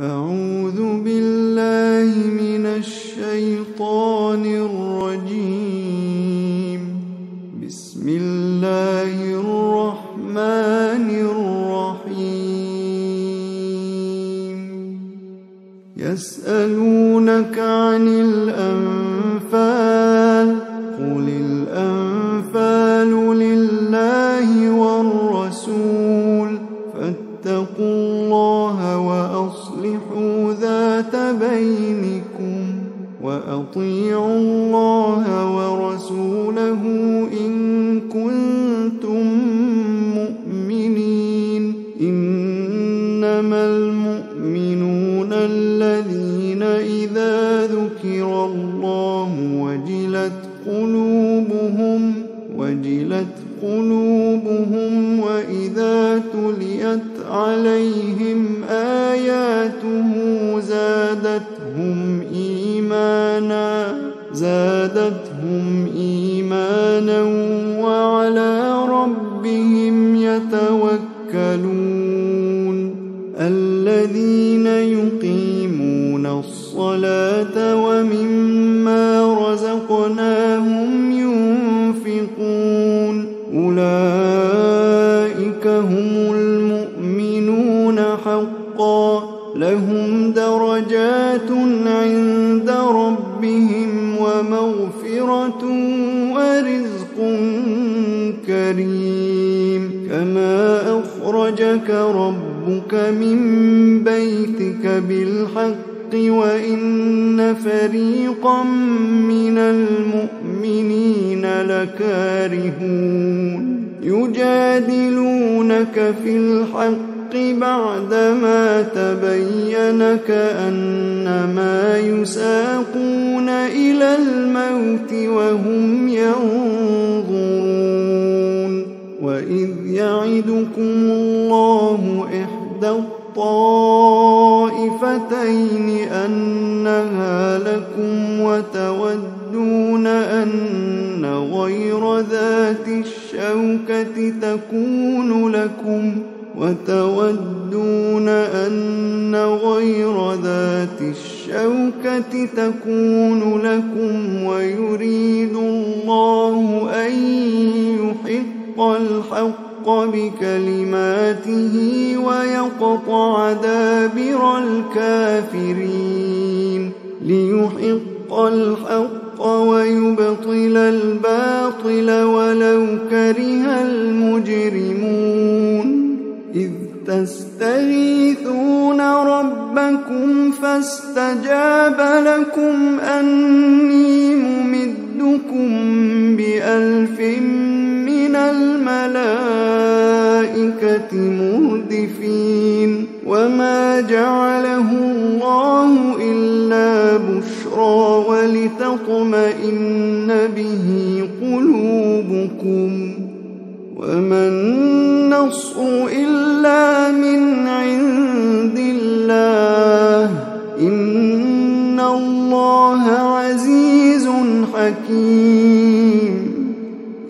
أعوذ بالله من الشيطان الرجيم. بسم الله الرحمن الرحيم. يسألونك عن الأنفال قل الأنفال لله والرسول فاتقوا الله وأصلحوا ذات بينكم وأطيعوا الله ورسوله إن كنتم مؤمنين. إنما المؤمنون الذين إذا ذكر الله وجلت قلوبهم وإذا تليت عليهم آياته زادتهم إيمانا وعلى ربهم يتوكلون. الذين يقيمون الصلاة ومما رزقناهم ينفقون. أولئك هم المؤمنون حقا لهم درجات عند ربهم ومغفرة ورزق كريم. كما أخرجك ربك من بيتك بالحق وإن فريقا من المؤمنين لكارهون. يجادلونك في الحق بعدما تبين كأنما يساقون إلى الموت وهم ينظرون. وإذ يعدكم الله إحدى الطائفتين أنها لكم وتودون أن غير ذات الشوكة تكون لكم ويريد الله أن يحق الحق بكلماته ويقطع دابر الكافرين. ليحق الحق ويبطل الباطل ولو كره المجرمون. إذ تستغيثون ربكم فاستجاب لكم أني ممدكم ب1000 من الملائكة مردفين. وما جعله الله إلا بشرى ولتطمئن به قلوبكم. وما النصر إلا من عند الله إن الله عزيز حكيم.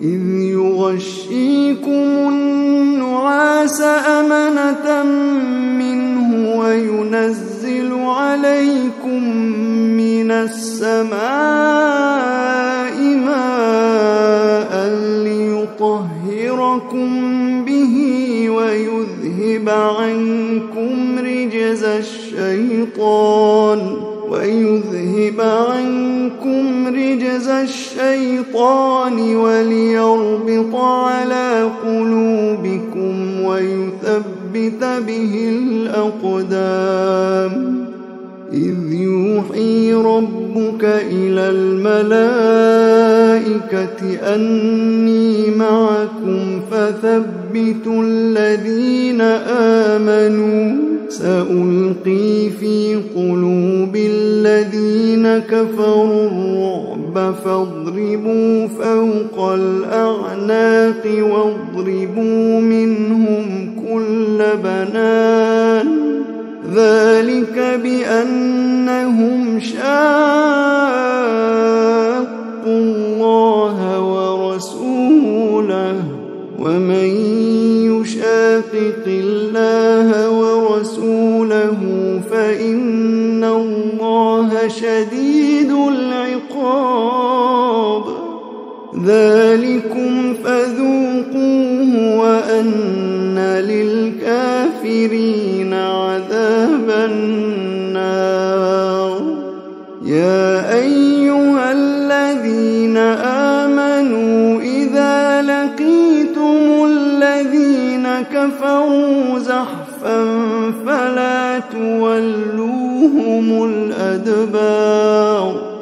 إذ يغشيكم النعاس أمنة منه وينزل عليكم من السماء ماء ليطهركم به ويذهب عنكم رجز الشيطان وليربط على قلوبكم ويثبت به الأقدام. إذ يوحي ربك إلى الملائكة أني معكم فثبتوا الذين آمنوا. سألقي في قلوب الذين كفروا الرعب فاضربوا فوق الأعناق واضربوا منهم كل بنان. ذلك بأنهم شاقوا الله ورسوله ومن يشاقق الله ورسوله فإن الله شديد العقاب. ذلكم فذوقوه وأن للكافرين عذاب النار. يا أيها الذين آمنوا إذا لقيتم الذين كفروا زحفا فلا تولوهم الأدبار.